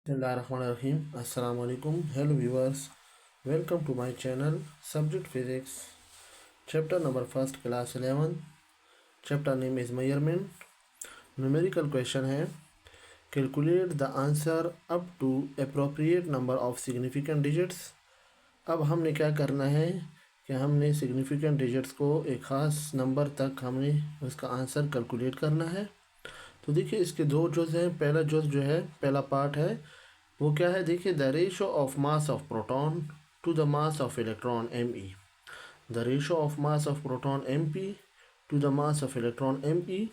Bismillahirrahmanirrahim. Assalamu alaikum. Hello viewers. Welcome to my channel. Subject Physics. Chapter number first class 11. Chapter name is measurement. Numerical question है calculate the answer up to appropriate number of significant digits. अब हमने क्या करना है कि हमने significant digits को एक ख़ास नंबर तक हमने उसका आंसर कैलकुलेट करना है। तो देखिए इसके दो जुज़ हैं। पहला जुज़ जो है पहला पार्ट है वो क्या है, देखिए the ratio of mass of proton to the mass of electron m e. The ratio of mass of proton m p to the mass of electron m e,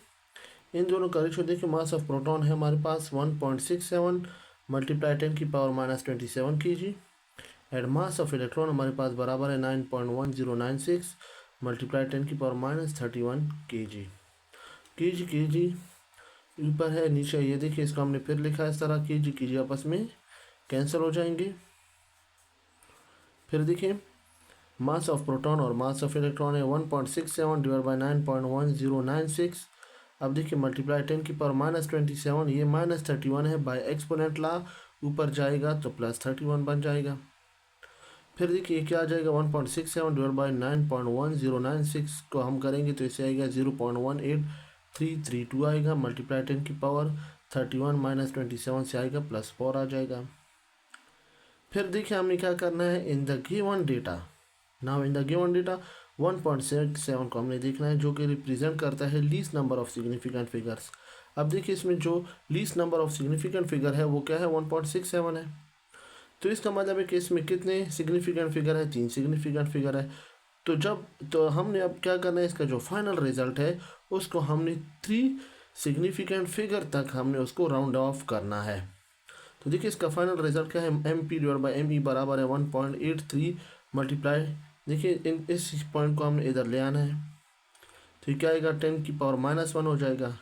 इन दोनों का रेशो देखिए मास ऑफ प्रोटॉन है हमारे पास 1.67 multiply 10⁻27 kg and mass of electron हमारे पास बराबर है 9.1096 मल्टीप्लाई 10⁻31 kg। kg ऊपर है नीचे ये देखिए इसको हमने फिर लिखा है इस तरह kg आपस में कैंसिल हो जाएंगे। फिर देखिए मास ऑफ प्रोटॉन और मास ऑफ इलेक्ट्रॉन है 1.67 डिवाइड बाई 9.1096। अब देखिए मल्टीप्लाई 10⁻27, ये -31 है बाय एक्सपोनेंट ला, ऊपर जाएगा तो +31 बन जाएगा। फिर देखिए क्या आ जाएगा 1.67 डिवाइड बाई 9.1096 को हम करेंगे तो इसे आएगा 0.18332 आएगा, मल्टीप्लाई 10⁻31 -27 से आएगा +4 आ जाएगा। फिर देखिए हमें क्या करना है in the given data. Now in the given data 1.67 को हमने देखना है जो कि रिप्रेजेंट करता है least number of significant figures. अब देखिए इसमें जो least number of significant figure है वो क्या है 1.67 है। तो इसका मतलब है कि इसमें कितने सिग्निफिकेंट फिगर है, 3 सिग्निफिकेंट फिगर है। तो हमने अब क्या करना है, इसका जो फाइनल रिजल्ट है उसको हमने 3 सिग्निफिकेंट फिगर तक हमने उसको राउंड ऑफ करना है। तो देखिए इसका फाइनल रिजल्ट क्या है, M P divide by M E बराबर है 1.83 मल्टीप्लाई, देखिए इस पॉइंट को हमने इधर ले आना है तो ये क्या आएगा 10⁻⁻1 हो जाएगा।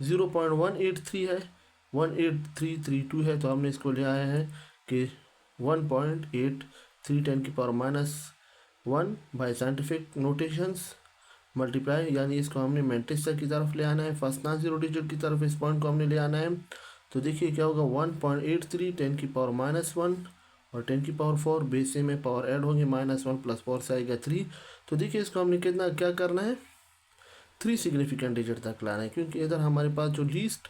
0.183 है, 18332 है तो हमने इसको ले आया है कि 1.83 10⁻⁻1 बाय साइंटिफिक नोटेशंस मल्टीप्लाई, यानी इसको हमने मैंटिस्टर की तरफ ले आना है, फर्स्ट नॉन जीरो डिजिट की तरफ इस पॉइंट को हमने ले आना है। तो देखिए क्या होगा 1.83 10⁻⁻1 और 10⁻4 बेस में पावर ऐड होंगे -1 + 4 से आएगा 3। तो देखिए इसको हमने कितना क्या करना है 3 सिग्निफिकेंट डिजिट तक लाना है, क्योंकि इधर हमारे पास जो लीस्ट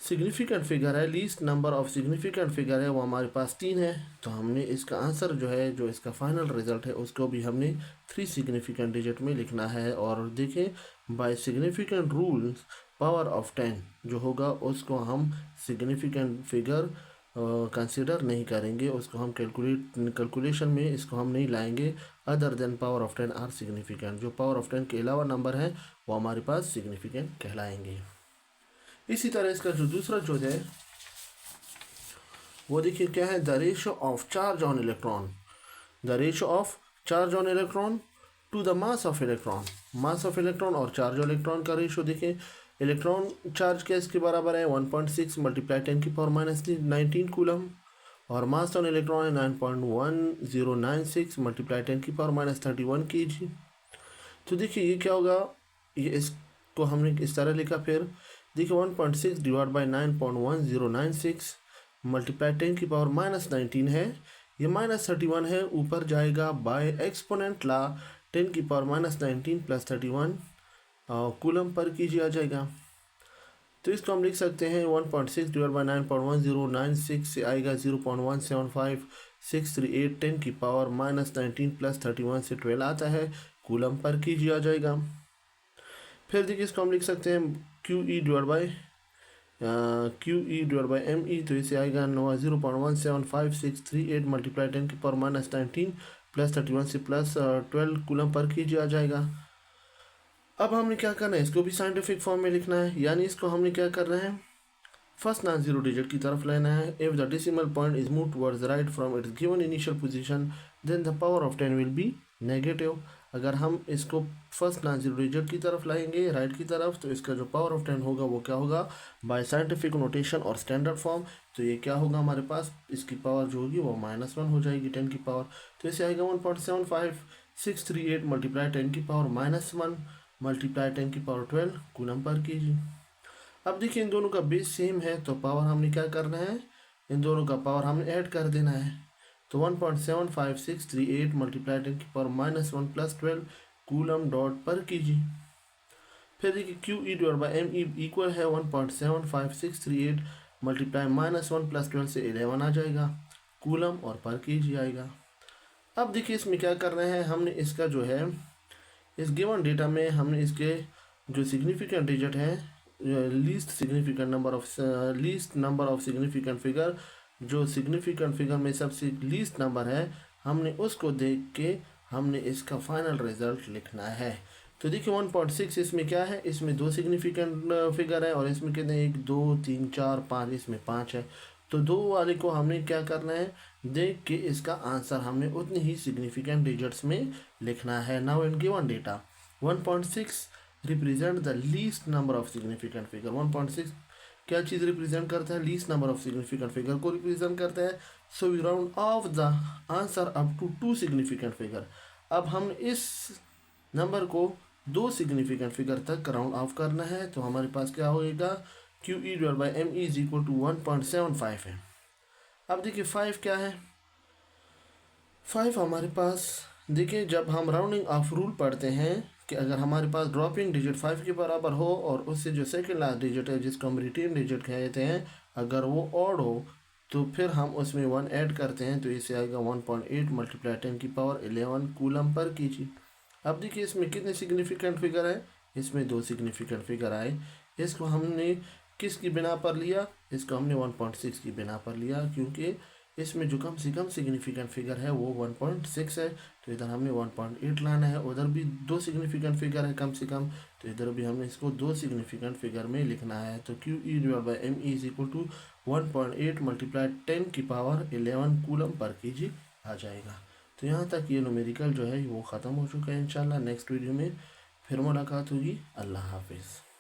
सिग्निफिकेंट फिगर है, least number of significant figure है वो हमारे पास 3 है। तो हमने इसका आंसर जो है जो इसका फाइनल रिजल्ट है उसको भी हमने 3 सिग्निफिकेंट डिजिट में लिखना है। और देखें by significant rules power of 10 जो होगा उसको हम सिग्निफिकेंट फिगर कंसिडर नहीं करेंगे, उसको हम कैलकुलेशन में इसको हम नहीं लाएंगे other than power of 10 are significant. जो पावर ऑफ 10 के अलावा नंबर हैं वो हमारे पास सिग्निफिकेंट कहलाएंगे। इसी तरह इसका जो दूसरा जो है वो देखिए क्या है, the ratio of charge on electron. The ratio of charge on electron to the mass of electron. Mass of electron और चार्ज ऑन इलेक्ट्रॉन का रेशो देखिए, इलेक्ट्रॉन चार्ज क्या इसके बराबर है 1.6 मल्टीप्लाई 10⁻⁻19 कूलम और मास ऑन इलेक्ट्रॉन है 9.1096 मल्टीप्लाई 10⁻31 kg। तो देखिए ये क्या होगा, ये इसको हमने इस तरह लिखा। फिर देखिए 1.6 डिवाइड बाई 9.1096 मल्टीप्लाई 10⁻⁻19 है, ये -31 है, ऊपर जाएगा बाय एक्सपोनेंट ला 10⁻⁻19 + 31 कूलम पर कीजिए आ जाएगा। तो इसको हम लिख सकते हैं 1.6 डिवाइड बाई 9.1096 से आएगा 0.175638 10⁻⁻19 + 31 से 12 आता है, कूलम पर कीजिए आ जाएगा। फिर देखिए इसको हम लिख सकते हैं QE डिवाइड बाई ME, तो इसे आएगा 0.175638 मल्टीप्लाई 10⁻⁻19 + 31 से +12 कूलम पर कीजिए आ जाएगा। अब हमने क्या करना है, इसको भी साइंटिफिक फॉर्म में लिखना है, यानी इसको हमने क्या करना है फर्स्ट नॉन जीरो डिजिट की तरफ लेना है। If the decimal point is move towards right from its given initial position then the power of 10 will be negative. अगर हम इसको फर्स्ट नॉन जीरो डिजिट की तरफ लाएंगे राइट की तरफ तो इसका जो पावर ऑफ 10 होगा वो क्या होगा बाय साइंटिफिक नोटेशन और स्टैंडर्ड फॉर्म। तो ये क्या होगा हमारे पास, इसकी पावर जो होगी वो -1 हो जाएगी 10 की पावर। तो इसे आएगा 1.75638 मल्टीप्लाई 10⁻⁻1 मल्टीप्लाई 10⁻12 कूलम पर कीजिए। अब देखिए इन दोनों का बेस सेम है तो पावर हमने क्या करना है, इन दोनों का पावर हमने ऐड कर देना है। तो 1.75638 मल्टीप्लाई 10⁻⁻1 + 12 कूलम डॉट पर केजी। फिर देखिए QE/ME इक्वल है 1.75638 मल्टीप्लाई -1 + 12 से 11 आ जाएगा, कूलम और पर केजी आएगा। अब देखिए इसमें क्या करना है, हमने इसका जो है इस गिवन डेटा में हमने इसके जो सिग्निफिकेंट डिजिट है, least number of significant figure, जो सिग्निफिकेंट फिगर में सबसे लीस्ट नंबर है, हमने उसको देख के हमने इसका फाइनल रिजल्ट लिखना है। तो देखिए 1.6 इसमें क्या है, इसमें 2 सिग्निफिकेंट फिगर है और इसमें कितने 1 2 3 4 5, इसमें 5 है। तो 2 वाले को हमने क्या करना है, देख के इसका आंसर हमने उतनी ही सिग्निफिकेंट डिजिट्स में लिखना है। Now in given data 1.6 represent the least number of significant figure. 1.6 क्या चीज़ रिप्रेजेंट करता है, least number of significant figure को रिप्रेजेंट करता है। So we round off the answer up to 2 significant figure. अब हम इस नंबर को 2 सिग्निफिकेंट फिगर तक राउंड ऑफ करना है। तो हमारे पास क्या होएगा, QE/ME इज इक्वल टू 1.75 है। अब देखिए 5 क्या है, 5 हमारे पास देखिए जब हम राउंडिंग ऑफ रूल पढ़ते हैं कि अगर हमारे पास ड्रॉपिंग डिजिट 5 के बराबर हो और उससे जो सेकंड लास्ट डिजिट है जिसको हम रिटेन डिजिट कहते हैं, अगर वो ऑड हो तो फिर हम उसमें 1 ऐड करते हैं, तो इससे आएगा 1.8 मल्टीप्लाई 10⁻11 कूलम पर केजी। अब देखिए इसमें कितने सिग्निफिकेंट फिगर है, इसमें 2 सिग्निफिकेंट फिगर आए। इसको हमने किसकी बिना पर लिया, इसको हमने 1.6 की बिना पर लिया, क्योंकि इसमें जो कम से कम सिग्निफिकेंट फिगर है वो 1.6 है। तो इधर हमने 1.8 लाना है, उधर भी 2 सिग्निफिकेंट फिगर है कम से कम, तो इधर भी हमने इसको 2 सिग्निफिकेंट फिगर में लिखना है। तो QE/ME is equal to 1.8 multiply 10⁻11 coulomb पर केजी आ जाएगा। तो यहाँ तक ये न्यूमेरिकल जो है वो ख़त्म हो चुका है। इंशाल्लाह नेक्स्ट वीडियो में फिर मुलाकात होगी। अल्लाह हाफिज़।